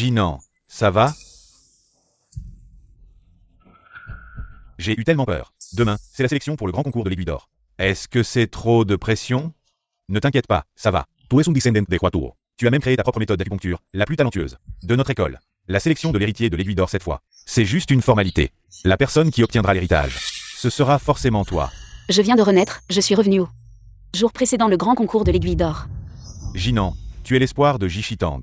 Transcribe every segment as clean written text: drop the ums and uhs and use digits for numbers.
Jinan, ça va? J'ai eu tellement peur. Demain, c'est la sélection pour le grand concours de l'Aiguille d'Or. Est-ce que c'est trop de pression? Ne t'inquiète pas, ça va. Tu es un descendant de Huatuo. Tu as même créé ta propre méthode d'acupuncture, la plus talentueuse de notre école. La sélection de l'héritier de l'Aiguille d'Or cette fois, c'est juste une formalité. La personne qui obtiendra l'héritage, ce sera forcément toi. Je viens de renaître, je suis revenu au jour précédent le grand concours de l'Aiguille d'Or. Jinan, tu es l'espoir de Jishitang.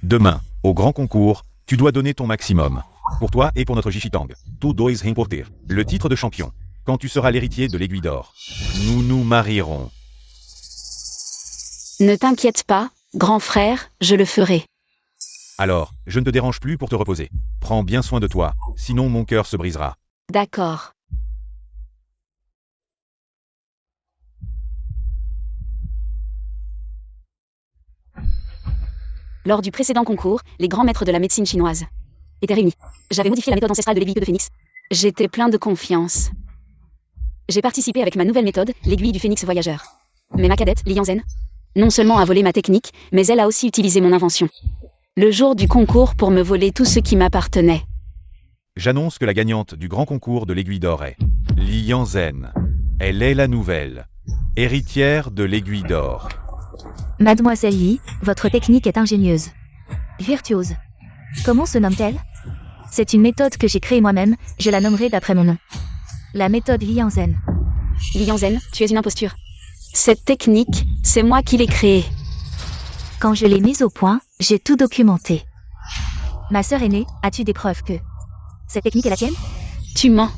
Demain, au grand concours, tu dois donner ton maximum. Pour toi et pour notre Jishitang, tu dois remporter le titre de champion. Quand tu seras l'héritier de l'Aiguille d'Or, nous nous marierons. Ne t'inquiète pas, grand frère, je le ferai. Alors, je ne te dérange plus pour te reposer. Prends bien soin de toi, sinon mon cœur se brisera. D'accord. Lors du précédent concours, les grands maîtres de la médecine chinoise étaient réunis. J'avais modifié la méthode ancestrale de l'aiguille de phénix. J'étais plein de confiance. J'ai participé avec ma nouvelle méthode, l'aiguille du phénix voyageur. Mais ma cadette, Li Yanzhen, non seulement a volé ma technique, mais elle a aussi utilisé mon invention. Le jour du concours pour me voler tout ce qui m'appartenait. J'annonce que la gagnante du grand concours de l'Aiguille d'Or est Li Yanzhen. Elle est la nouvelle héritière de l'Aiguille d'Or. Mademoiselle Yi, votre technique est ingénieuse. Virtuose. Comment se nomme-t-elle? C'est une méthode que j'ai créée moi-même, je la nommerai d'après mon nom. La méthode Li Yanzhen. Li Yanzhen, tu es une imposture. Cette technique, c'est moi qui l'ai créée. Quand je l'ai mise au point, j'ai tout documenté. Ma sœur aînée, as-tu des preuves que cette technique est la tienne? Tu mens.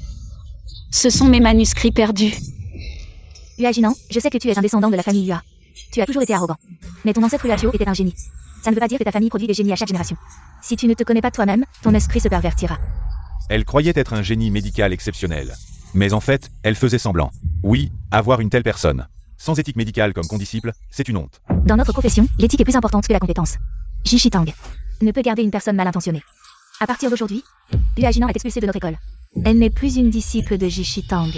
Ce sont mes manuscrits perdus. Hua Jinan, je sais que tu es un descendant de la famille Hua. Tu as toujours été arrogant. Mais ton ancêtre Huatio était un génie. Ça ne veut pas dire que ta famille produit des génies à chaque génération. Si tu ne te connais pas toi-même, ton esprit se pervertira. Elle croyait être un génie médical exceptionnel. Mais en fait, elle faisait semblant. Oui, avoir une telle personne, sans éthique médicale comme condisciple, c'est une honte. Dans notre profession, l'éthique est plus importante que la compétence. Jishitang ne peut garder une personne mal intentionnée. À partir d'aujourd'hui, Hua Jinan est expulsée de notre école. Elle n'est plus une disciple de Jishitang.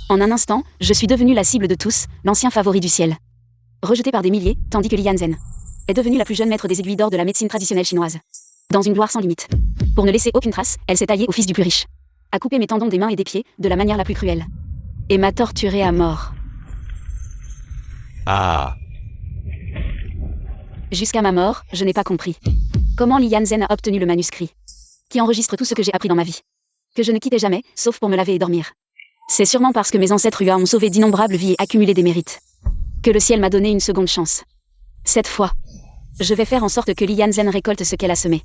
En un instant, je suis devenue la cible de tous, l'ancien favori du ciel. Rejetée par des milliers, tandis que Li Yanzhen est devenue la plus jeune maître des aiguilles d'or de la médecine traditionnelle chinoise. Dans une gloire sans limite. Pour ne laisser aucune trace, elle s'est taillée au fils du plus riche. A coupé mes tendons des mains et des pieds, de la manière la plus cruelle. Et m'a torturée à mort. Ah, Jusqu'à ma mort, je n'ai pas compris. Comment Li Yanzhen a obtenu le manuscrit qui enregistre tout ce que j'ai appris dans ma vie. Que je ne quittais jamais, sauf pour me laver et dormir. C'est sûrement parce que mes ancêtres Hua ont sauvé d'innombrables vies et accumulé des mérites. Que le ciel m'a donné une seconde chance. Cette fois, je vais faire en sorte que Li Yanzhen récolte ce qu'elle a semé.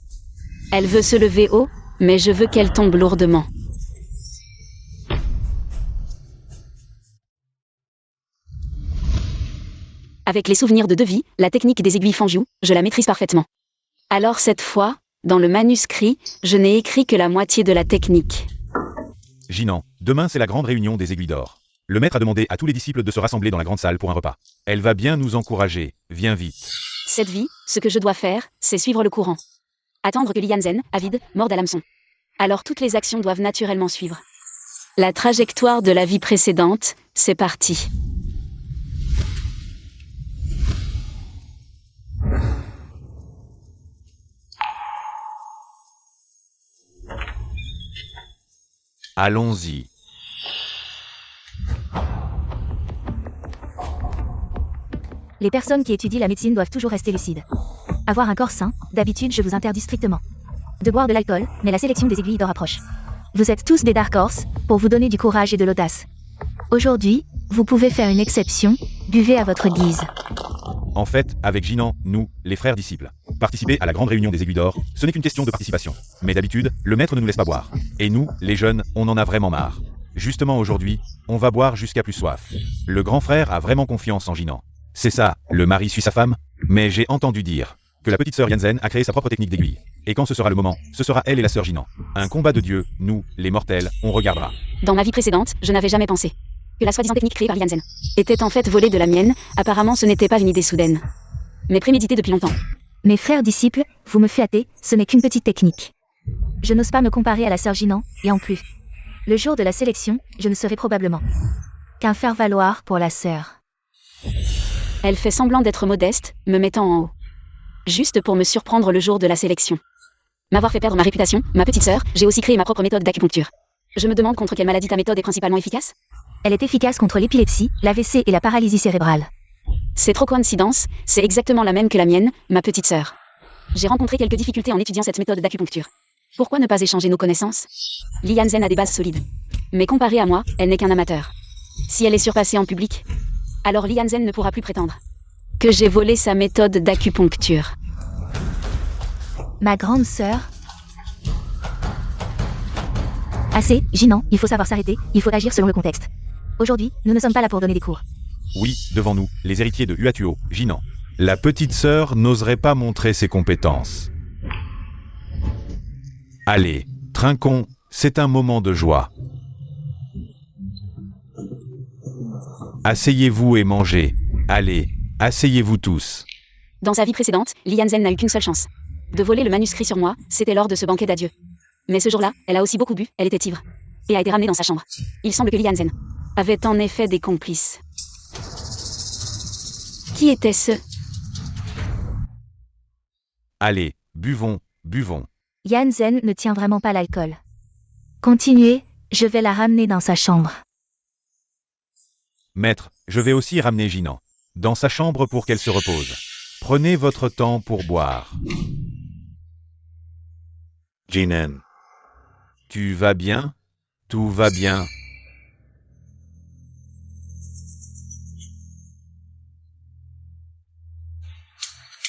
Elle veut se lever haut, mais je veux qu'elle tombe lourdement. Avec les souvenirs de Devi, la technique des aiguilles Fanjiu, je la maîtrise parfaitement. Alors cette fois, dans le manuscrit, je n'ai écrit que la moitié de la technique. Jinan, demain c'est la grande réunion des Aiguilles d'Or. Le maître a demandé à tous les disciples de se rassembler dans la grande salle pour un repas. Elle va bien nous encourager, viens vite. Cette vie, ce que je dois faire, c'est suivre le courant. Attendre que Li Yanzhen, avide, morde à l'hameçon. Alors toutes les actions doivent naturellement suivre. La trajectoire de la vie précédente, c'est parti. Allons-y. Les personnes qui étudient la médecine doivent toujours rester lucides. Avoir un corps sain, d'habitude je vous interdis strictement de boire de l'alcool, mais la sélection des aiguilles d'or approche. Vous êtes tous des Dark Horse, pour vous donner du courage et de l'audace. Aujourd'hui, vous pouvez faire une exception, buvez à votre guise. En fait, avec Jinan, nous, les frères disciples, participer à la grande réunion des Aiguilles d'Or, ce n'est qu'une question de participation. Mais d'habitude, le maître ne nous laisse pas boire. Et nous, les jeunes, on en a vraiment marre. Justement aujourd'hui, on va boire jusqu'à plus soif. Le grand frère a vraiment confiance en Jinan. C'est ça, le mari suit sa femme. Mais j'ai entendu dire que la petite sœur Yanzhen a créé sa propre technique d'aiguille. Et quand ce sera le moment, ce sera elle et la sœur Jinan. Un combat de dieux, nous, les mortels, on regardera. Dans ma vie précédente, je n'avais jamais pensé que la soi-disant technique créée par Li Yanzhen était en fait volée de la mienne. Apparemment ce n'était pas une idée soudaine, mais préméditée depuis longtemps. Mes frères disciples, vous me flattez, ce n'est qu'une petite technique. Je n'ose pas me comparer à la sœur Jinan, et en plus, le jour de la sélection, je ne serai probablement qu'un faire-valoir pour la sœur. Elle fait semblant d'être modeste, me mettant en haut. Juste pour me surprendre le jour de la sélection. M'avoir fait perdre ma réputation, ma petite sœur, j'ai aussi créé ma propre méthode d'acupuncture. Je me demande contre quelle maladie ta méthode est principalement efficace? Elle est efficace contre l'épilepsie, l'AVC et la paralysie cérébrale. C'est trop coïncidence, c'est exactement la même que la mienne, ma petite sœur. J'ai rencontré quelques difficultés en étudiant cette méthode d'acupuncture. Pourquoi ne pas échanger nos connaissances? Li Yanzen a des bases solides. Mais comparée à moi, elle n'est qu'un amateur. Si elle est surpassée en public, alors Li Yanzen ne pourra plus prétendre que j'ai volé sa méthode d'acupuncture. Ma grande sœur... Assez, Jinan, il faut savoir s'arrêter, il faut agir selon le contexte. Aujourd'hui, nous ne sommes pas là pour donner des cours. Oui, devant nous, les héritiers de Huatuo, Jinan. La petite sœur n'oserait pas montrer ses compétences. Allez, trinquons, c'est un moment de joie. Asseyez-vous et mangez. Allez, asseyez-vous tous. Dans sa vie précédente, Li Yanzen n'a eu qu'une seule chance. De voler le manuscrit sur moi, c'était lors de ce banquet d'adieu. Mais ce jour-là, elle a aussi beaucoup bu, elle était ivre. Et a été ramenée dans sa chambre. Il semble que Li Yanzen avait en effet des complices. Qui était-ce? Allez, buvons, buvons. Yanzen ne tient vraiment pas l'alcool. Continuez, je vais la ramener dans sa chambre. Maître, je vais aussi ramener Jinan dans sa chambre pour qu'elle se repose. Prenez votre temps pour boire. Jinan, Tu vas bien? Tout va bien.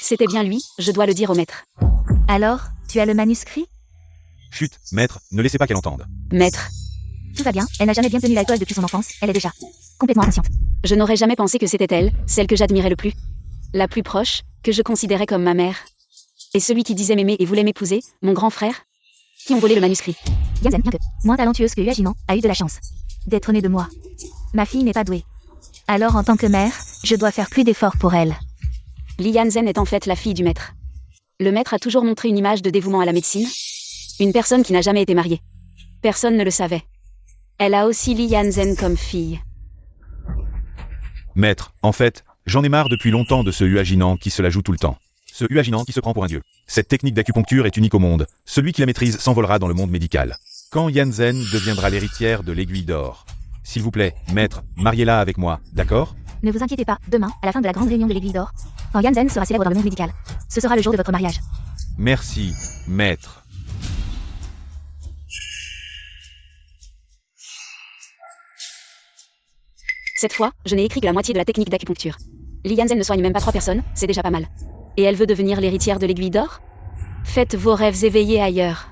C'était bien lui, je dois le dire au maître. Alors, tu as le manuscrit? Chut, maître, ne laissez pas qu'elle entende. Maître, Tout va bien, elle n'a jamais bien tenu l'alcool depuis son enfance, elle est déjà complètement inconsciente. je n'aurais jamais pensé que c'était elle, celle que j'admirais le plus. La plus proche, que je considérais comme ma mère. Et celui qui disait m'aimer et voulait m'épouser, mon grand frère. Qui ont volé le manuscrit. Yanzen, bien que moins talentueuse que Jinan, a eu de la chance d'être née de moi. Ma fille n'est pas douée. Alors en tant que mère, je dois faire plus d'efforts pour elle. Li Yanzen est en fait la fille du maître. Le maître a toujours montré une image de dévouement à la médecine. Une personne qui n'a jamais été mariée. Personne ne le savait. Elle a aussi Li Yanzen comme fille. Maître, en fait, j'en ai marre depuis longtemps de ce Huajinan qui se la joue tout le temps. Ce Huajinan qui se prend pour un dieu. Cette technique d'acupuncture est unique au monde. Celui qui la maîtrise s'envolera dans le monde médical. Quand Yanzen deviendra l'héritière de l'aiguille d'or. S'il vous plaît, maître, mariez-la avec moi, d'accord? Ne vous inquiétez pas, demain, à la fin de la grande réunion de l'Aiguille d'Or, quand Yanzen sera célèbre dans le monde médical, ce sera le jour de votre mariage. Merci, maître. Cette fois, je n'ai écrit que la moitié de la technique d'acupuncture. Li Yanzen ne soigne même pas 3 personnes, c'est déjà pas mal. Et elle veut devenir l'héritière de l'aiguille d'or? Faites vos rêves éveillés ailleurs.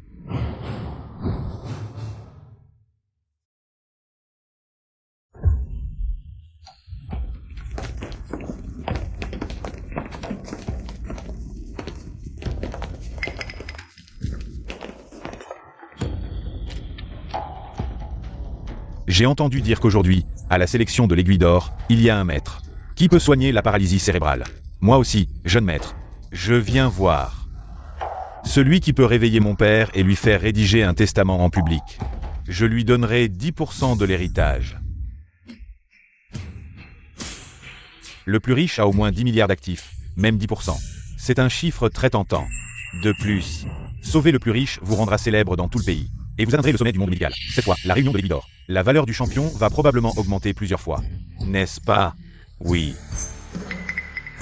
J'ai entendu dire qu'aujourd'hui, à la sélection de l'aiguille d'or, il y a un maître. Qui peut soigner la paralysie cérébrale? Moi aussi, jeune maître. Je viens voir. Celui qui peut réveiller mon père et lui faire rédiger un testament en public. Je lui donnerai 10% de l'héritage. Le plus riche a au moins 10 milliards d'actifs, même 10%. C'est un chiffre très tentant. De plus, sauver le plus riche vous rendra célèbre dans tout le pays. Et vous atteindrez le sommet du monde médical. Cette fois, la réunion de l'aiguille d'or. La valeur du champion va probablement augmenter plusieurs fois. N'est-ce pas? Oui.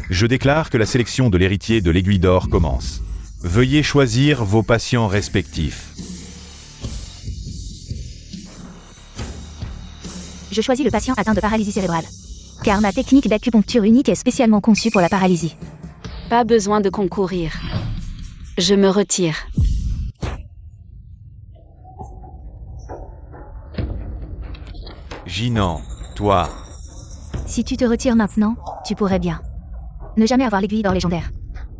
Je déclare que la sélection de l'héritier de l'aiguille d'or commence. Veuillez choisir vos patients respectifs. Je choisis le patient atteint de paralysie cérébrale. Car ma technique d'acupuncture unique est spécialement conçue pour la paralysie. Pas besoin de concourir. Je me retire. Jinan, toi, Si tu te retires maintenant, tu pourrais bien ne jamais avoir l'aiguille d'or légendaire.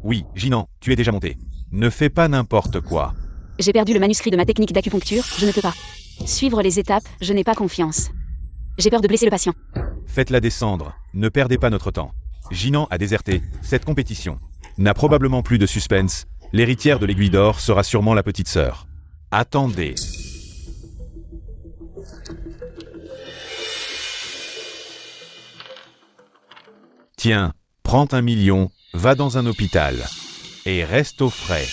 oui, Jinan, tu es déjà monté. Ne fais pas n'importe quoi. J'ai perdu le manuscrit de ma technique d'acupuncture, je ne peux pas. Suivre les étapes, je n'ai pas confiance. J'ai peur de blesser le patient. Faites-la descendre, ne perdez pas notre temps. Jinan a déserté, cette compétition n'a probablement plus de suspense, l'héritière de l'aiguille d'or sera sûrement la petite sœur. Attendez. Tiens, prends 1 million, va dans un hôpital. Et reste au frais.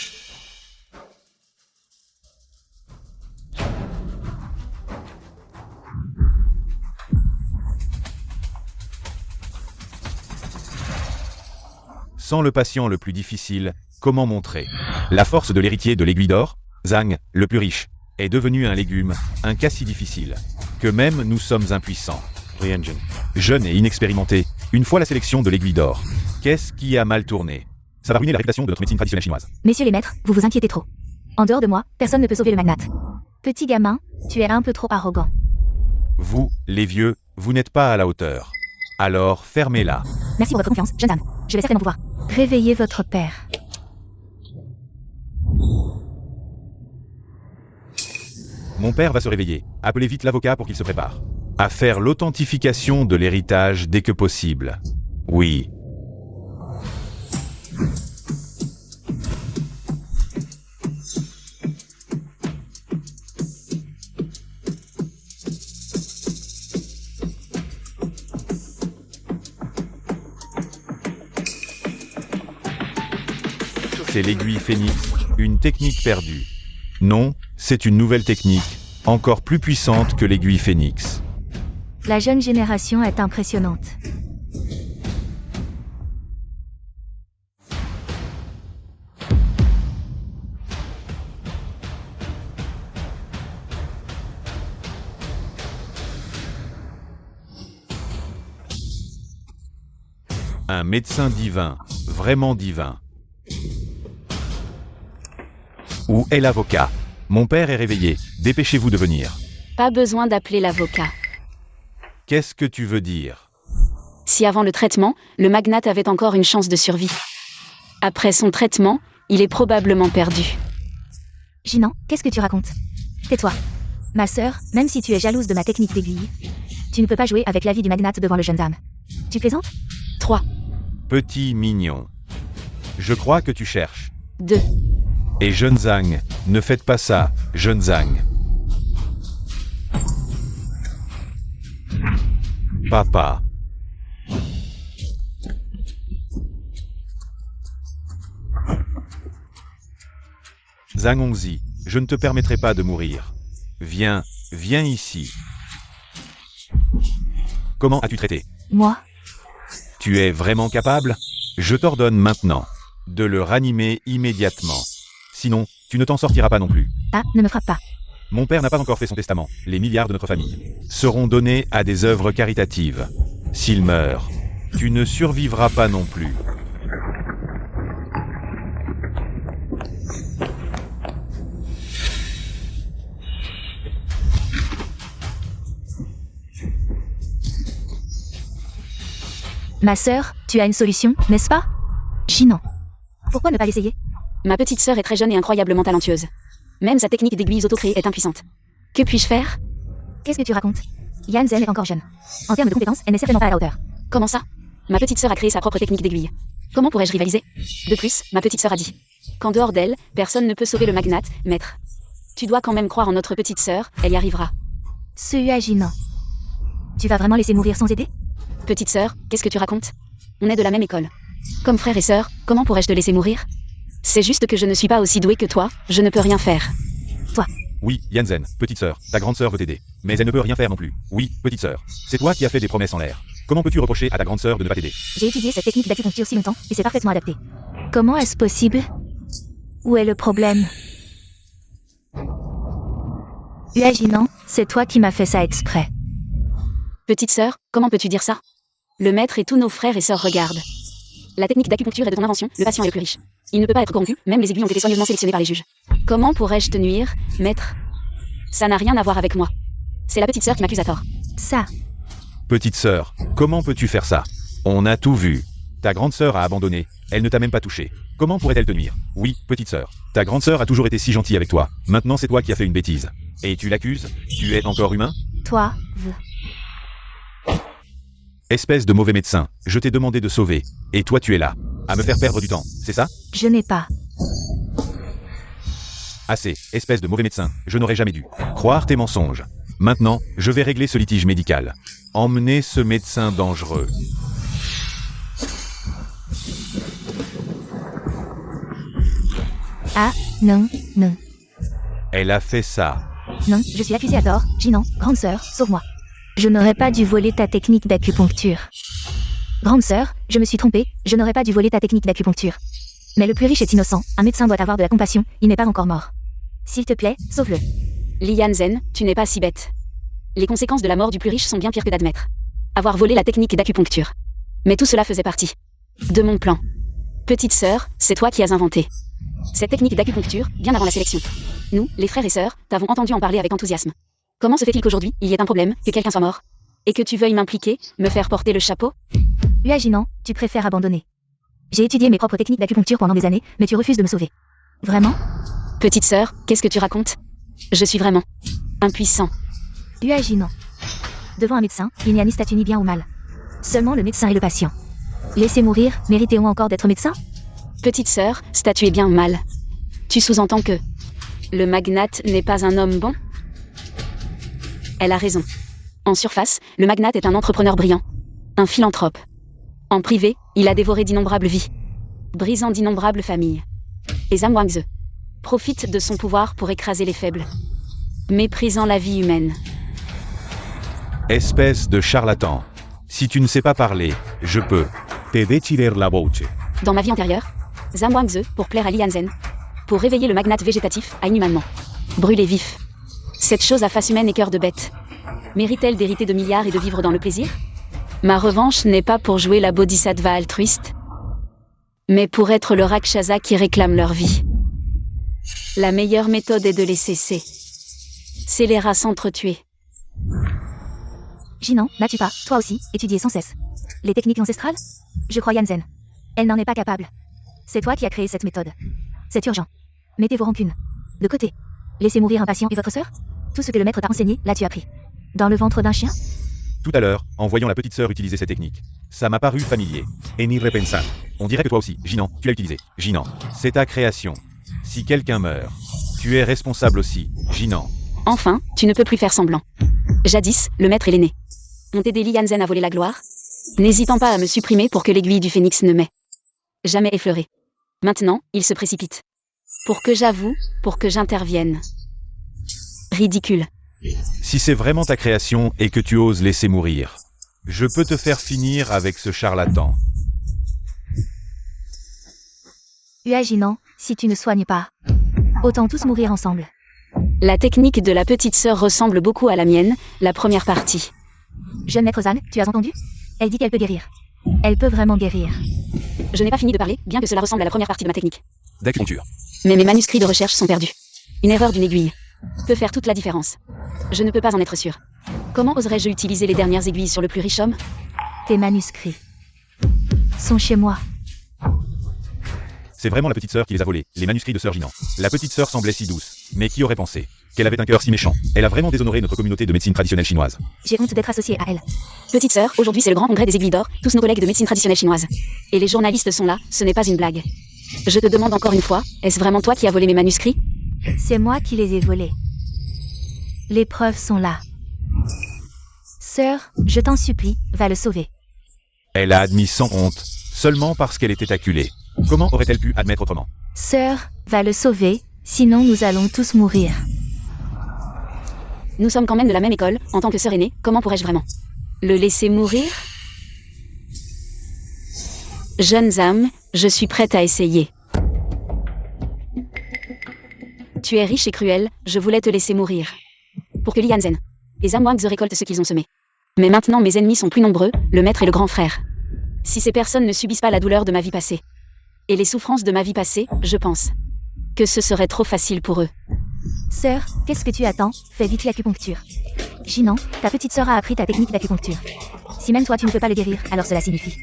Sans le patient le plus difficile, comment montrer la force de l'héritier de l'aiguille d'or, Zhang, le plus riche, est devenu un légume, un cas si difficile, que même nous sommes impuissants. Jeune et inexpérimenté, une fois la sélection de l'aiguille d'or, qu'est-ce qui a mal tourné? Ça va ruiner la réputation de notre médecine traditionnelle chinoise. Messieurs les maîtres, vous vous inquiétez trop. En dehors de moi, personne ne peut sauver le magnate. Petit gamin, tu es un peu trop arrogant. Vous, les vieux, vous n'êtes pas à la hauteur. Alors fermez-la. Merci pour votre confiance, jeune dame. Je vais certainement pouvoir. Réveillez votre père. Mon père va se réveiller. Appelez vite l'avocat pour qu'il se prépare. À faire l'authentification de l'héritage dès que possible. Oui. C'est l'aiguille phénix, une technique perdue. Non, c'est une nouvelle technique, encore plus puissante que l'aiguille phénix. La jeune génération est impressionnante. Un médecin divin, vraiment divin. Où est l'avocat? Mon père est réveillé, dépêchez-vous de venir. Pas besoin d'appeler l'avocat. Qu'est-ce que tu veux dire? Si avant le traitement, le magnate avait encore une chance de survie. Après son traitement, il est probablement perdu. Jinan, qu'est-ce que tu racontes? Tais-toi. Ma sœur, même si tu es jalouse de ma technique d'aiguille, tu ne peux pas jouer avec la vie du magnate devant le jeune dame. Tu plaisantes? 3, Petit mignon. Je crois que tu cherches. 2, Et jeune Zhang, ne faites pas ça, jeune Zhang. Papa. Zhang Hongzi, je ne te permettrai pas de mourir. Viens, viens ici. Comment as-tu traité? Moi? Tu es vraiment capable? Je t'ordonne maintenant de le ranimer immédiatement. Sinon, tu ne t'en sortiras pas non plus. Ah, ne me frappe pas. Mon père n'a pas encore fait son testament. Les milliards de notre famille seront donnés à des œuvres caritatives. S'il meurt, tu ne survivras pas non plus. Ma sœur, tu as une solution, n'est-ce pas? Jinan. Pourquoi ne pas l'essayer? Ma petite sœur est très jeune et incroyablement talentueuse. Même sa technique d'aiguille auto-créée est impuissante. Que puis-je faire? Qu'est-ce que tu racontes? Yan Zhen est encore jeune. En termes de compétences, elle n'est certainement pas à la hauteur. Comment ça? Ma petite sœur a créé sa propre technique d'aiguille. Comment pourrais-je rivaliser? De plus, ma petite sœur a dit qu'en dehors d'elle, personne ne peut sauver le magnate, maître. Tu dois quand même croire en notre petite sœur, elle y arrivera. Jinan. Tu vas vraiment laisser mourir sans aider? Petite sœur, qu'est-ce que tu racontes? On est de la même école. Comme frère et sœur, comment pourrais-je te laisser mourir? C'est juste que je ne suis pas aussi douée que toi, je ne peux rien faire. Toi. Oui, Yanzen, petite sœur, ta grande sœur veut t'aider. Mais elle ne peut rien faire non plus. Oui, petite sœur. C'est toi qui as fait des promesses en l'air. Comment peux-tu reprocher à ta grande sœur de ne pas t'aider? J'ai étudié cette technique d'acupuncture si longtemps, et c'est parfaitement adapté. Comment est-ce possible? Où est le problème? Jinan, c'est toi qui m'as fait ça exprès. Petite sœur, comment peux-tu dire ça? Le maître et tous nos frères et sœurs regardent. La technique d'acupuncture est de ton invention, le patient est le plus riche. Il ne peut pas être corrompu, même les aiguilles ont été soigneusement sélectionnées par les juges. Comment pourrais-je te nuire, maître? Ça n'a rien à voir avec moi. C'est la petite sœur qui m'accuse à tort. Ça. Petite sœur, comment peux-tu faire ça? On a tout vu. Ta grande sœur a abandonné, elle ne t'a même pas touché. Comment pourrait-elle te nuire? Oui, petite sœur. Ta grande sœur a toujours été si gentille avec toi. Maintenant c'est toi qui as fait une bêtise. Et tu l'accuses? Tu es encore humain? Toi, Espèce de mauvais médecin, je t'ai demandé de sauver. Et toi tu es là, à me faire perdre du temps, c'est ça? Je n'ai pas. Assez, espèce de mauvais médecin, je n'aurais jamais dû croire tes mensonges. Maintenant, je vais régler ce litige médical. Emmenez ce médecin dangereux. Ah, non, non. Elle a fait ça. Non, je suis accusée à tort. Jinan, grande sœur, sauve-moi. Je n'aurais pas dû voler ta technique d'acupuncture. Grande sœur, je me suis trompée, je n'aurais pas dû voler ta technique d'acupuncture. Mais le plus riche est innocent, un médecin doit avoir de la compassion, il n'est pas encore mort. S'il te plaît, sauve-le. Li Yanzen, tu n'es pas si bête. Les conséquences de la mort du plus riche sont bien pires que d'admettre. Avoir volé la technique d'acupuncture. Mais tout cela faisait partie de mon plan. Petite sœur, c'est toi qui as inventé cette technique d'acupuncture, bien avant la sélection. Nous, les frères et sœurs, t'avons entendu en parler avec enthousiasme. Comment se fait-il qu'aujourd'hui, il y ait un problème, que quelqu'un soit mort, et que tu veuilles m'impliquer, me faire porter le chapeau? Jinan, tu préfères abandonner. J'ai étudié mes propres techniques d'acupuncture pendant des années, mais tu refuses de me sauver. Vraiment? Petite sœur, qu'est-ce que tu racontes? Je suis vraiment impuissant. Jinan. Devant un médecin, il n'y a ni statut ni bien ou mal. Seulement le médecin et le patient. Laisser mourir, méritez-on encore d'être médecin? Petite sœur, statut est bien ou mal. Tu sous-entends que le magnate n'est pas un homme bon? Elle a raison. En surface, le magnate est un entrepreneur brillant. Un philanthrope. En privé, il a dévoré d'innombrables vies. Brisant d'innombrables familles. Et Zhang Wangze profite de son pouvoir pour écraser les faibles. Méprisant la vie humaine. Espèce de charlatan. Si tu ne sais pas parler, je peux. Te déchirer la voce. Dans ma vie antérieure, Zhang Wangze, pour plaire à Li Yanzen, pour réveiller le magnate végétatif, a inhumainement brûlé vif. Cette chose à face humaine et cœur de bête. Mérite-t-elle d'hériter de milliards et de vivre dans le plaisir? Ma revanche n'est pas pour jouer la bodhisattva altruiste, mais pour être le rakshasa qui réclame leur vie. La meilleure méthode est de les cesser. C'est les rats s'entretuer. Jinan, n'as-tu pas, toi aussi, étudié sans cesse les techniques ancestrales? Je crois Yanzen. Elle n'en est pas capable. C'est toi qui as créé cette méthode. C'est urgent. Mettez vos rancunes de côté. Laissez mourir un patient et votre sœur? Tout ce que le maître t'a enseigné, l'as-tu appris dans le ventre d'un chien? Tout à l'heure, en voyant la petite sœur utiliser ces techniques, ça m'a paru familier. Et ni repensar. On dirait que toi aussi, Jinan, tu l'as utilisé. Jinan, c'est ta création. Si quelqu'un meurt, tu es responsable aussi, Jinan. Enfin, tu ne peux plus faire semblant. Jadis, le maître et l'aîné ont aidé Li Yanzen à voler la gloire, n'hésitant pas à me supprimer pour que l'aiguille du phénix ne m'ait jamais effleuré. Maintenant, il se précipite. Pour que j'avoue, pour que j'intervienne. Ridicule. Si c'est vraiment ta création et que tu oses laisser mourir, je peux te faire finir avec ce charlatan. Jinan, si tu ne soignes pas, autant tous mourir ensemble. La technique de la petite sœur ressemble beaucoup à la mienne, la première partie. Jeune maître Zhang, tu as entendu? Elle dit qu'elle peut guérir. Elle peut vraiment guérir. Je n'ai pas fini de parler, bien que cela ressemble à la première partie de ma technique. D'acupuncture. Mais mes manuscrits de recherche sont perdus. Une erreur d'une aiguille peut faire toute la différence. Je ne peux pas en être sûr. Comment oserais-je utiliser les dernières aiguilles sur le plus riche homme? Tes manuscrits sont chez moi. C'est vraiment la petite sœur qui les a volés, les manuscrits de sœur Jinan. La petite sœur semblait si douce, mais qui aurait pensé qu'elle avait un cœur si méchant? Elle a vraiment déshonoré notre communauté de médecine traditionnelle chinoise. J'ai honte d'être associée à elle. Petite sœur, aujourd'hui c'est le grand congrès des aiguilles d'or, tous nos collègues de médecine traditionnelle chinoise. Et les journalistes sont là, ce n'est pas une blague. Je te demande encore une fois, est-ce vraiment toi qui as volé mes manuscrits? C'est moi qui les ai volés. Les preuves sont là. Sœur, je t'en supplie, va le sauver. Elle a admis sans honte, seulement parce qu'elle était acculée. Comment aurait-elle pu admettre autrement? Sœur, va le sauver, sinon nous allons tous mourir. Nous sommes quand même de la même école, en tant que sœur aînée, comment pourrais-je vraiment le laisser mourir? Jeunes âmes, je suis prête à essayer. Tu es riche et cruel, je voulais te laisser mourir. Pour que Li Yanzen et Zhang Wangze récoltent ce qu'ils ont semé. Mais maintenant mes ennemis sont plus nombreux, le maître et le grand frère. Si ces personnes ne subissent pas la douleur de ma vie passée, et les souffrances de ma vie passée, je pense que ce serait trop facile pour eux. Sœur, qu'est-ce que tu attends? Fais vite l'acupuncture. Jinan, ta petite sœur a appris ta technique d'acupuncture. Si même toi tu ne peux pas le guérir, alors cela signifie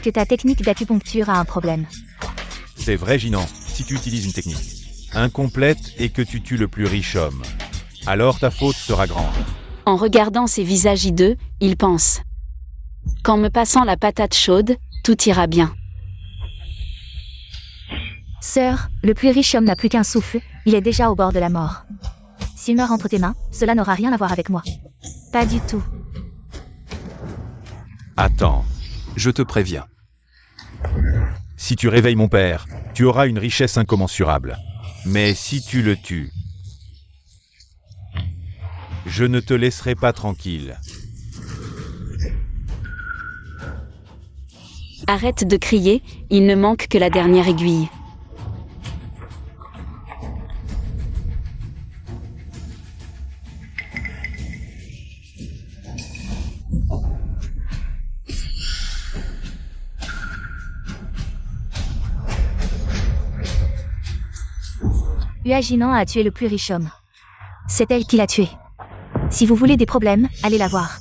que ta technique d'acupuncture a un problème. C'est vrai Jinan, si tu utilises une technique incomplète et que tu tues le plus riche homme, alors ta faute sera grande. En regardant ces visages hideux, ils pensent qu'en me passant la patate chaude, tout ira bien. Sœur, le plus riche homme n'a plus qu'un souffle, il est déjà au bord de la mort. S'il meurt entre tes mains, cela n'aura rien à voir avec moi. Pas du tout. Attends, je te préviens. Si tu réveilles mon père, tu auras une richesse incommensurable. Mais si tu le tues, je ne te laisserai pas tranquille. Arrête de crier, il ne manque que la dernière aiguille. Jinan a tué le plus riche homme. C'est elle qui l'a tué. Si vous voulez des problèmes, allez la voir.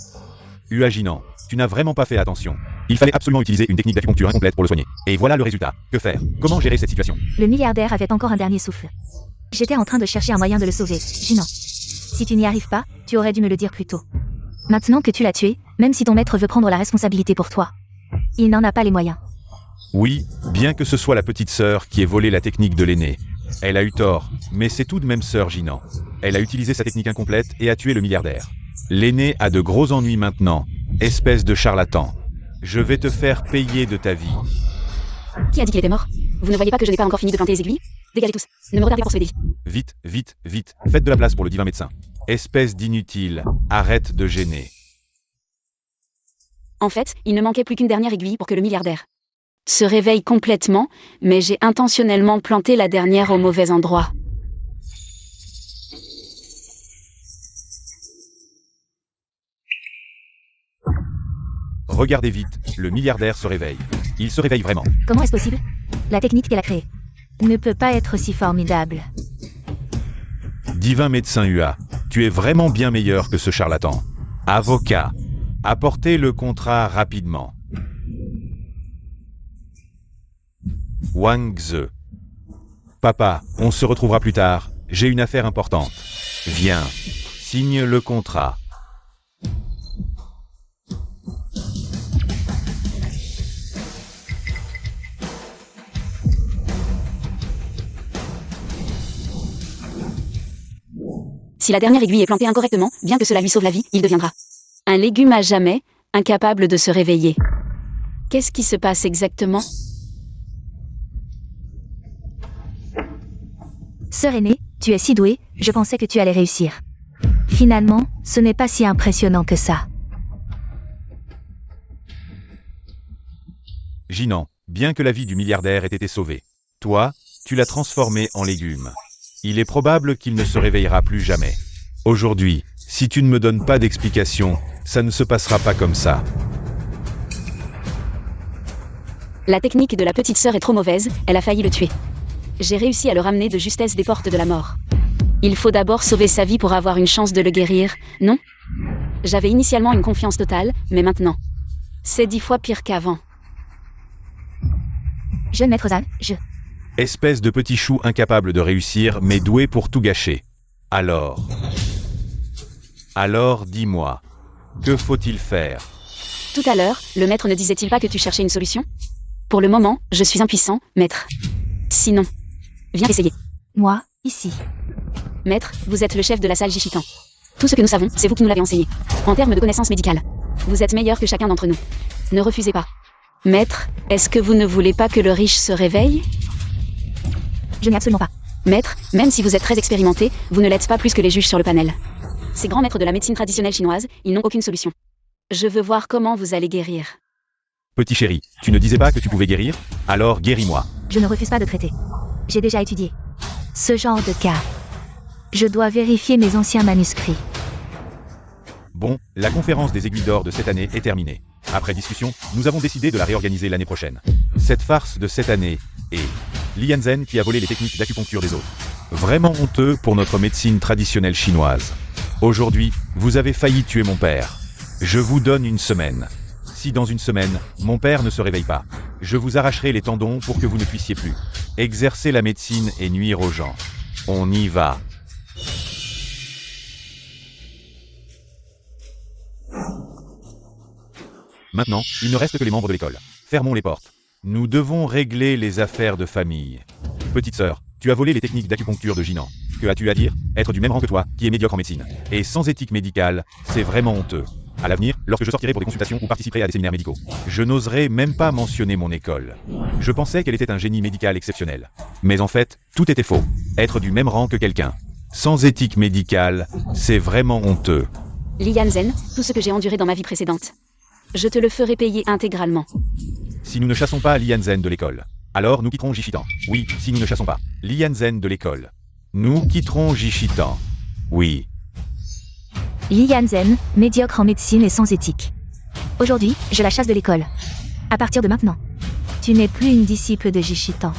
Jinan, tu n'as vraiment pas fait attention. Il fallait absolument utiliser une technique d'acupuncture incomplète pour le soigner. Et voilà le résultat. Que faire? Comment gérer cette situation? Le milliardaire avait encore un dernier souffle. J'étais en train de chercher un moyen de le sauver, Jinan. Si tu n'y arrives pas, tu aurais dû me le dire plus tôt. Maintenant que tu l'as tué, même si ton maître veut prendre la responsabilité pour toi, il n'en a pas les moyens. Oui, bien que ce soit la petite sœur qui ait volé la technique de l'aîné. Elle a eu tort, mais c'est tout de même sœur Jinan. Elle a utilisé sa technique incomplète et a tué le milliardaire. L'aîné a de gros ennuis maintenant. Espèce de charlatan. Je vais te faire payer de ta vie. Qui a dit qu'il était mort? Vous ne voyez pas que je n'ai pas encore fini de planter les aiguilles? Dégagez tous. Ne me regardez pas pour sauver des vies. Vite, vite, vite. Faites de la place pour le divin médecin. Espèce d'inutile. Arrête de gêner. En fait, il ne manquait plus qu'une dernière aiguille pour que le milliardaire se réveille complètement, mais j'ai intentionnellement planté la dernière au mauvais endroit. Regardez vite, le milliardaire se réveille. Il se réveille vraiment. Comment est-ce possible? La technique qu'elle a créée ne peut pas être si formidable. Divin médecin Hua, tu es vraiment bien meilleur que ce charlatan. Avocat, apportez le contrat rapidement. Wang Ze. Papa, on se retrouvera plus tard. J'ai une affaire importante. Viens, signe le contrat. Si la dernière aiguille est plantée incorrectement, bien que cela lui sauve la vie, il deviendra un légume à jamais, incapable de se réveiller. Qu'est-ce qui se passe exactement? Sœur aînée, tu es si douée, je pensais que tu allais réussir. Finalement, ce n'est pas si impressionnant que ça. Jinan, bien que la vie du milliardaire ait été sauvée, toi, tu l'as transformé en légume. Il est probable qu'il ne se réveillera plus jamais. Aujourd'hui, si tu ne me donnes pas d'explication, ça ne se passera pas comme ça. La technique de la petite sœur est trop mauvaise, elle a failli le tuer. J'ai réussi à le ramener de justesse des portes de la mort. Il faut d'abord sauver sa vie pour avoir une chance de le guérir, non? J'avais initialement une confiance totale, mais maintenant, c'est 10 fois pire qu'avant. Jeune maître Zal, Espèce de petit chou incapable de réussir, mais doué pour tout gâcher. Alors, dis-moi, que faut-il faire? Tout à l'heure, le maître ne disait-il pas que tu cherchais une solution? Pour le moment, je suis impuissant, maître. Sinon, viens essayer. Moi, ici. Maître, vous êtes le chef de la salle Jichitan. Tout ce que nous savons, c'est vous qui nous l'avez enseigné. En termes de connaissances médicales, vous êtes meilleur que chacun d'entre nous. Ne refusez pas. Maître, est-ce que vous ne voulez pas que le riche se réveille? Je n'ai absolument pas. Maître, même si vous êtes très expérimenté, vous ne l'êtes pas plus que les juges sur le panel. Ces grands maîtres de la médecine traditionnelle chinoise, ils n'ont aucune solution. Je veux voir comment vous allez guérir. Petit chéri, tu ne disais pas que tu pouvais guérir? Alors guéris-moi. Je ne refuse pas de traiter. J'ai déjà étudié ce genre de cas. Je dois vérifier mes anciens manuscrits. Bon, la conférence des aiguilles d'or de cette année est terminée. Après discussion, nous avons décidé de la réorganiser l'année prochaine. Cette farce de cette année est Li Yanzhen qui a volé les techniques d'acupuncture des autres. Vraiment honteux pour notre médecine traditionnelle chinoise. Aujourd'hui, vous avez failli tuer mon père. Je vous donne une semaine. Si dans une semaine, mon père ne se réveille pas, je vous arracherai les tendons pour que vous ne puissiez plus exercer la médecine et nuire aux gens. On y va. Maintenant, il ne reste que les membres de l'école. Fermons les portes. Nous devons régler les affaires de famille. Petite sœur, tu as volé les techniques d'acupuncture de Jinan. Que as-tu à dire? Être du même rang que toi, qui est médiocre en médecine. Et sans éthique médicale, c'est vraiment honteux. À l'avenir, lorsque je sortirai pour des consultations ou participerai à des séminaires médicaux, je n'oserai même pas mentionner mon école. Je pensais qu'elle était un génie médical exceptionnel. Mais en fait, tout était faux. Être du même rang que quelqu'un, sans éthique médicale, c'est vraiment honteux. Li Yanzen, tout ce que j'ai enduré dans ma vie précédente. Je te le ferai payer intégralement. Si nous ne chassons pas Li Yanzen de l'école, alors nous quitterons Jishitan. Oui, si nous ne chassons pas Li Yanzen de l'école, nous quitterons Jishitan. Oui. Li Yanzen, médiocre en médecine et sans éthique. Aujourd'hui, je la chasse de l'école. À partir de maintenant, tu n'es plus une disciple de Jishitan.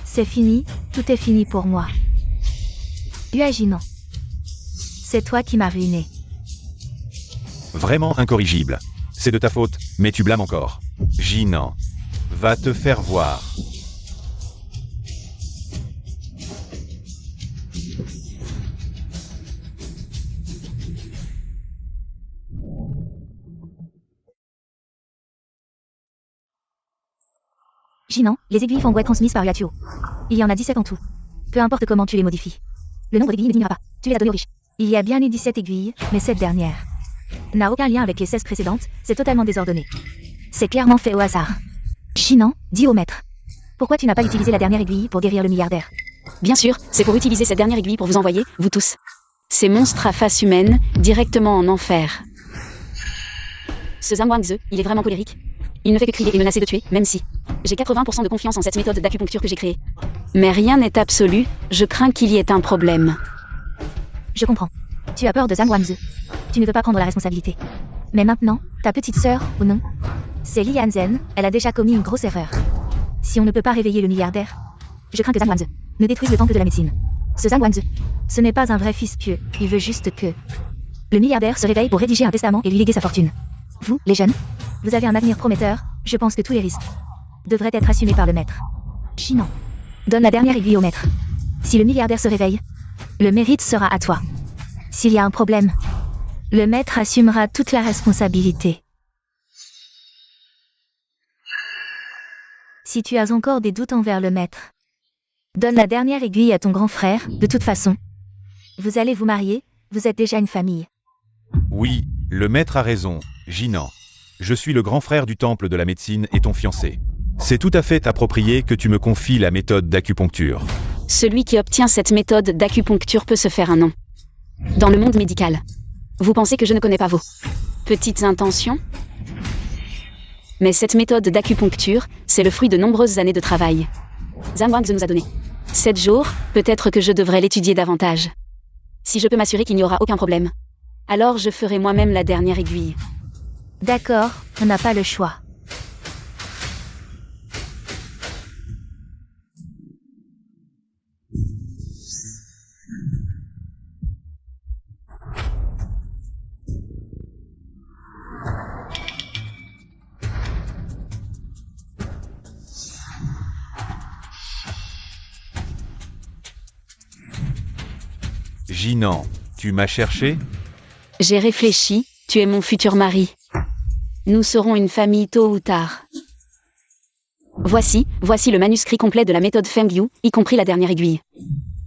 C'est fini, tout est fini pour moi. Uaginon. C'est toi qui m'as ruiné. Vraiment incorrigible. C'est de ta faute, mais tu blâmes encore. Jinan. Va te faire voir. Jinan, les aiguilles vont être transmises par Uatuo. Il y en a 17 en tout. Peu importe comment tu les modifies. Le nombre d'aiguilles ne diminuera pas. Tu les as données aux riches. Il y a bien eu 17 aiguilles, mais cette dernière n'a aucun lien avec les 16 précédentes, c'est totalement désordonné. C'est clairement fait au hasard. Jinan, dis au maître. Pourquoi tu n'as pas utilisé la dernière aiguille pour guérir le milliardaire? Bien sûr, c'est pour utiliser cette dernière aiguille pour vous envoyer, vous tous. Ces monstres à face humaine, directement en enfer. Ce Zhang Wangzi, il est vraiment colérique. Il ne fait que crier et menacer de tuer, même si j'ai 80% de confiance en cette méthode d'acupuncture que j'ai créée. Mais rien n'est absolu, je crains qu'il y ait un problème. Je comprends. Tu as peur de Zhang Wangzi. Tu ne veux pas prendre la responsabilité. Mais maintenant, ta petite sœur, ou non? C'est Li Yanzen, elle a déjà commis une grosse erreur. Si on ne peut pas réveiller le milliardaire, je crains que Zhang Wangzi ne détruise le temple de la médecine. Ce Zhang Wangzi, ce n'est pas un vrai fils pieux, il veut juste que le milliardaire se réveille pour rédiger un testament et lui léguer sa fortune. Vous, les jeunes, vous avez un avenir prometteur, je pense que tous les risques devraient être assumés par le maître. Jinan, donne la dernière aiguille au maître. Si le milliardaire se réveille, le mérite sera à toi. S'il y a un problème, le maître assumera toute la responsabilité. Si tu as encore des doutes envers le maître, donne la dernière aiguille à ton grand frère, de toute façon. Vous allez vous marier, vous êtes déjà une famille. Oui, le maître a raison, Jinan. Je suis le grand frère du temple de la médecine et ton fiancé. C'est tout à fait approprié que tu me confies la méthode d'acupuncture. Celui qui obtient cette méthode d'acupuncture peut se faire un nom. Dans le monde médical. Vous pensez que je ne connais pas vos petites intentions? Mais cette méthode d'acupuncture, c'est le fruit de nombreuses années de travail. Zhang Wangzi nous a donné 7 jours, peut-être que je devrais l'étudier davantage. Si je peux m'assurer qu'il n'y aura aucun problème, alors je ferai moi-même la dernière aiguille. D'accord, on n'a pas le choix. Jinan, tu m'as cherché? J'ai réfléchi, tu es mon futur mari. Nous serons une famille tôt ou tard. Voici le manuscrit complet de la méthode Feng Yu, y compris la dernière aiguille.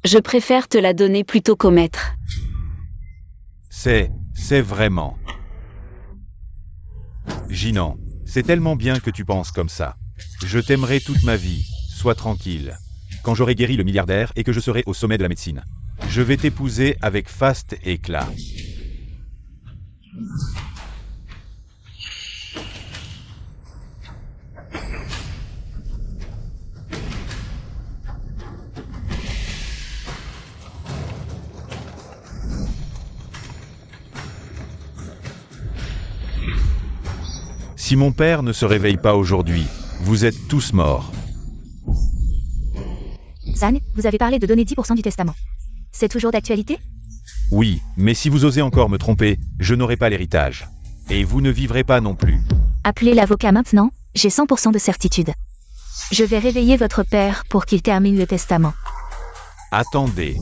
Je préfère te la donner plutôt qu'au maître. C'est vraiment. Jinan, c'est tellement bien que tu penses comme ça. Je t'aimerai toute ma vie, sois tranquille. Quand j'aurai guéri le milliardaire et que je serai au sommet de la médecine, je vais t'épouser avec faste éclat. Si mon père ne se réveille pas aujourd'hui, vous êtes tous morts. Zhang, vous avez parlé de donner 10% du testament. C'est toujours d'actualité? Oui, mais si vous osez encore me tromper, je n'aurai pas l'héritage. Et vous ne vivrez pas non plus. Appelez l'avocat maintenant, j'ai 100% de certitude. Je vais réveiller votre père pour qu'il termine le testament. Attendez.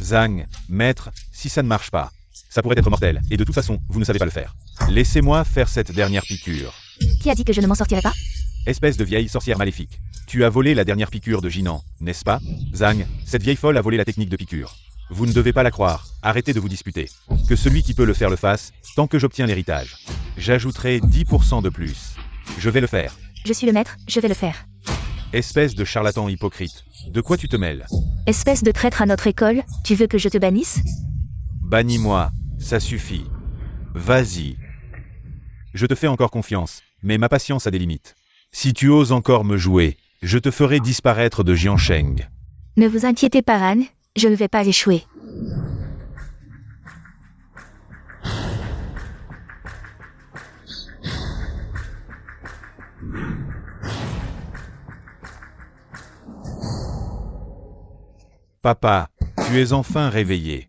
Zhang, maître, si ça ne marche pas, ça pourrait être mortel, et de toute façon, vous ne savez pas le faire. Laissez-moi faire cette dernière piqûre. Qui a dit que je ne m'en sortirais pas? Espèce de vieille sorcière maléfique. Tu as volé la dernière piqûre de Jinan, n'est-ce pas? Zhang, cette vieille folle a volé la technique de piqûre. Vous ne devez pas la croire, arrêtez de vous disputer. Que celui qui peut le faire le fasse, tant que j'obtiens l'héritage. J'ajouterai 10% de plus. Je vais le faire. Je suis le maître, je vais le faire. Espèce de charlatan hypocrite. De quoi tu te mêles? Espèce de traître à notre école, tu veux que je te bannisse? Bannis-moi, ça suffit. Vas-y. Je te fais encore confiance, mais ma patience a des limites. Si tu oses encore me jouer, je te ferai disparaître de Jiansheng. Ne vous inquiétez pas, Ran, je ne vais pas échouer. Papa, tu es enfin réveillé.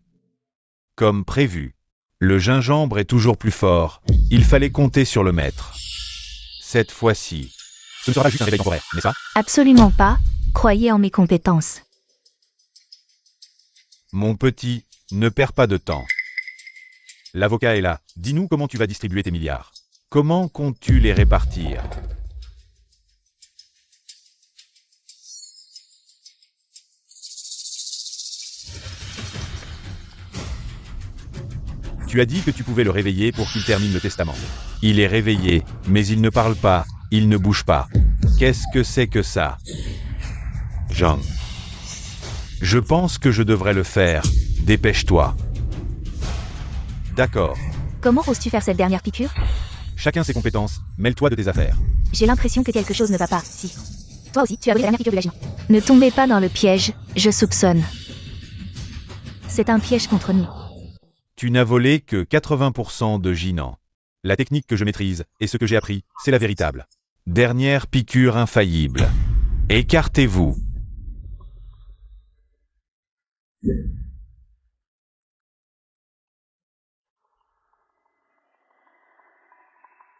Comme prévu. Le gingembre est toujours plus fort. Il fallait compter sur le maître. Cette fois-ci. Ce ne sera juste un réveil temporaire, n'est-ce pas? Absolument pas, croyez en mes compétences. Mon petit, ne perds pas de temps. L'avocat est là. Dis-nous comment tu vas distribuer tes milliards. Comment comptes-tu les répartir? Tu as dit que tu pouvais le réveiller pour qu'il termine le testament. Il est réveillé, mais il ne parle pas, il ne bouge pas. Qu'est-ce que c'est que ça? Jean. Je pense que je devrais le faire. Dépêche-toi. D'accord. Comment oses-tu faire cette dernière piqûre? Chacun ses compétences, mêle-toi de tes affaires. J'ai l'impression que quelque chose ne va pas, si. Toi aussi, tu as pris la dernière piqûre de la Ginon. Ne tombez pas dans le piège, je soupçonne. C'est un piège contre nous. Tu n'as volé que 80% de Jinan. La technique que je maîtrise, et ce que j'ai appris, c'est la véritable. Dernière piqûre infaillible. Écartez-vous.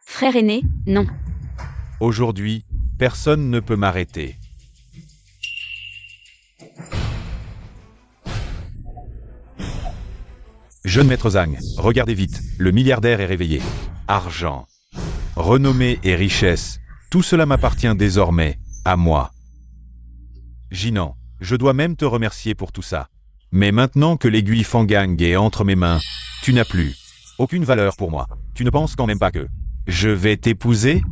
Frère aîné, non. Aujourd'hui, personne ne peut m'arrêter. Jeune maître Zhang, regardez vite, le milliardaire est réveillé. Argent, renommée et richesse, tout cela m'appartient désormais, à moi. Jinan, je dois même te remercier pour tout ça. Mais maintenant que l'aiguille Fangang est entre mes mains, tu n'as plus aucune valeur pour moi. Tu ne penses quand même pas que je vais t'épouser?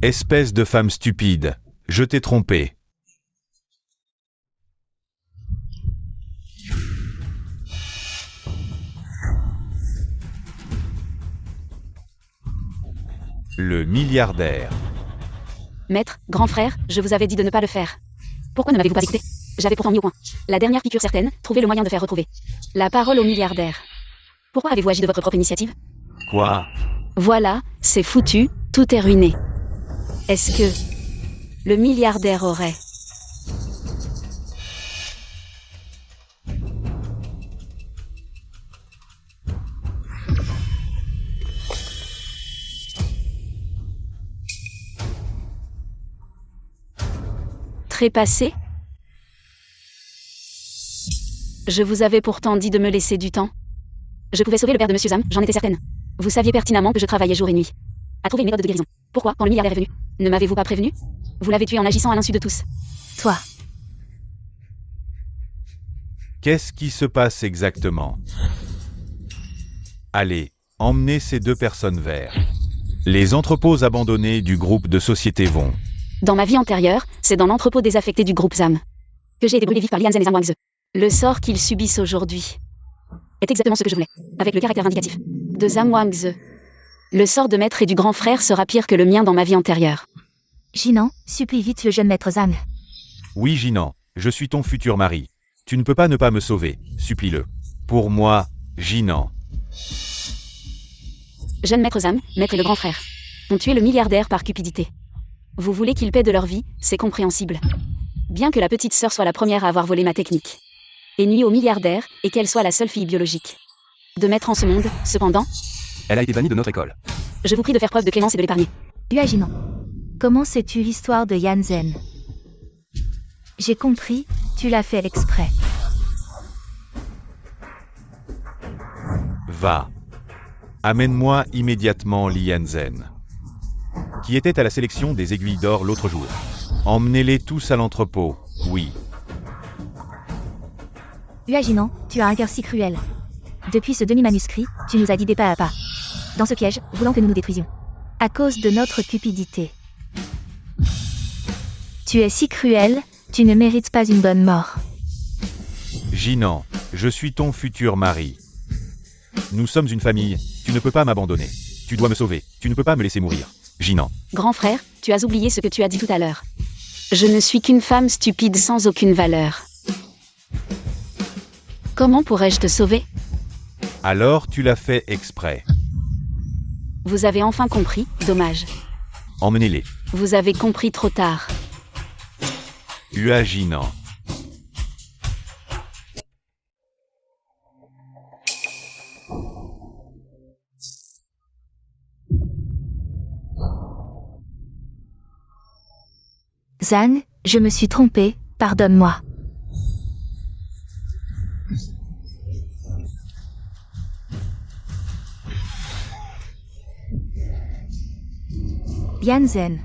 Espèce de femme stupide, je t'ai trompé. Le milliardaire. Maître, grand frère, je vous avais dit de ne pas le faire. Pourquoi ne m'avez-vous pas écouté? J'avais pourtant mis au point. La dernière piqûre certaine, trouvez le moyen de faire retrouver la parole au milliardaire. Pourquoi avez-vous agi de votre propre initiative? Quoi? Voilà, c'est foutu, tout est ruiné. Est-ce que le milliardaire aurait... trépassé? Je vous avais pourtant dit de me laisser du temps. Je pouvais sauver le père de Monsieur Zhang, j'en étais certaine. Vous saviez pertinemment que je travaillais jour et nuit à trouver une méthode de guérison. Pourquoi, quand le milliardaire est venu, ne m'avez-vous pas prévenu? Vous l'avez tué en agissant à l'insu de tous. Toi. Qu'est-ce qui se passe exactement? Allez, emmenez ces deux personnes vers les entrepôts abandonnés du groupe de société Vong. Dans ma vie antérieure, c'est dans l'entrepôt désaffecté du groupe ZAM que j'ai été brûlé vif par Lian Zhen et Zhang Wangze. Le sort qu'ils subissent aujourd'hui est exactement ce que je voulais, avec le caractère vindicatif de Zhang Wangze. Le sort de maître et du grand frère sera pire que le mien dans ma vie antérieure. Jinan, supplie vite le jeune maître Zhang. Oui, Jinan, je suis ton futur mari. Tu ne peux pas ne pas me sauver, supplie-le. Pour moi, Jinan. Jeune maître Zhang, maître et le grand frère ont tué le milliardaire par cupidité. Vous voulez qu'ils paient de leur vie, c'est compréhensible. Bien que la petite sœur soit la première à avoir volé ma technique et nuit au milliardaire, et qu'elle soit la seule fille biologique de mettre en ce monde, cependant, Elle a été bannie de notre école. je vous prie de faire preuve de clémence et de l'épargner. Hua Jinan. Comment sais-tu l'histoire de Yan Zhen? J'ai compris, tu l'as fait exprès. Va. Amène-moi immédiatement Lian Zhen, qui était à la sélection des aiguilles d'or l'autre jour. Emmenez-les tous à l'entrepôt, oui. Uaginan, tu as un cœur si cruel. Depuis ce demi-manuscrit, tu nous as guidés pas à pas. Dans ce piège, voulant que nous nous détruisions. À cause de notre cupidité. Tu es si cruel, tu ne mérites pas une bonne mort. Jinan, je suis ton futur mari. Nous sommes une famille, tu ne peux pas m'abandonner. Tu dois me sauver, tu ne peux pas me laisser mourir. Jinan. Grand frère, tu as oublié ce que tu as dit tout à l'heure. Je ne suis qu'une femme stupide sans aucune valeur. Comment pourrais-je te sauver? Alors tu l'as fait exprès. Vous avez enfin compris, dommage. Emmenez-les. Vous avez compris trop tard. Uaginan. Zhang, je me suis trompée, pardonne-moi. Yanzen.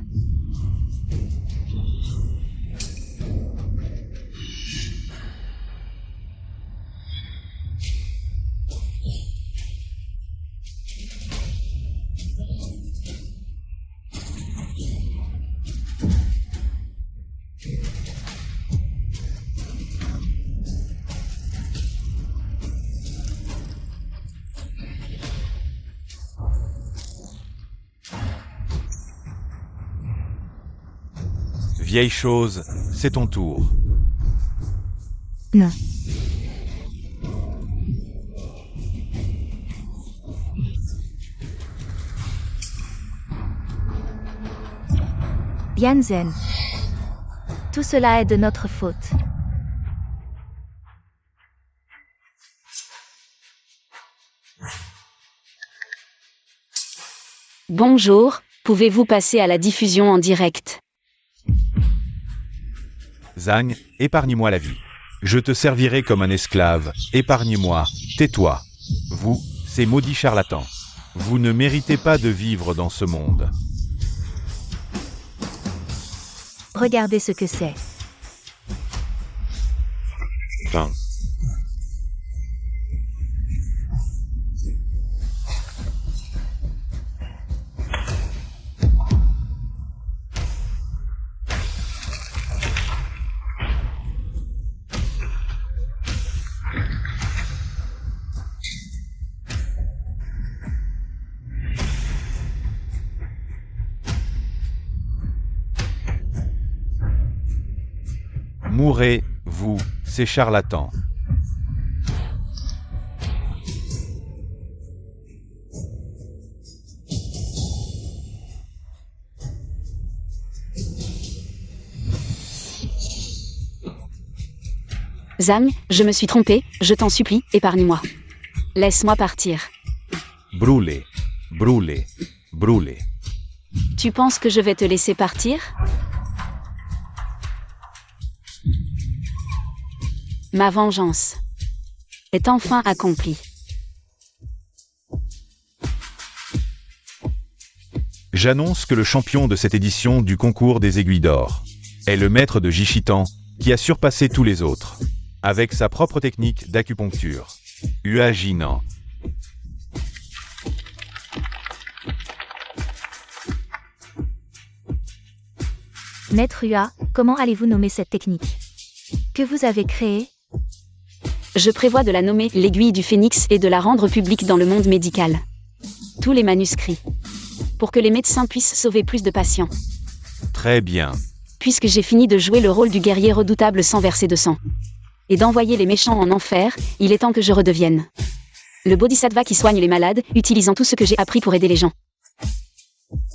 Vieille chose, c'est ton tour. Non. Yanzen. Tout cela est de notre faute. Bonjour, pouvez-vous passer à la diffusion en direct? Zhang, épargne-moi la vie. Je te servirai comme un esclave. Épargne-moi. Tais-toi. Vous, ces maudits charlatans. Vous ne méritez pas de vivre dans ce monde. Regardez ce que c'est. Fin. Mourrez, vous, ces charlatans. Zhang, je me suis trompée, je t'en supplie, épargne-moi. Laisse-moi partir. Brûlez, brûlez, brûlez. Tu penses que je vais te laisser partir? Ma vengeance est enfin accomplie. J'annonce que le champion de cette édition du concours des aiguilles d'or est le maître de Jichitan, qui a surpassé tous les autres, avec sa propre technique d'acupuncture. Uaginan. Maître Ua, comment allez-vous nommer cette technique que vous avez créée? Je prévois de la nommer l'aiguille du phénix et de la rendre publique dans le monde médical. Tous les manuscrits. Pour que les médecins puissent sauver plus de patients. Très bien. Puisque j'ai fini de jouer le rôle du guerrier redoutable sans verser de sang. Et d'envoyer les méchants en enfer, il est temps que je redevienne le bodhisattva qui soigne les malades, utilisant tout ce que j'ai appris pour aider les gens.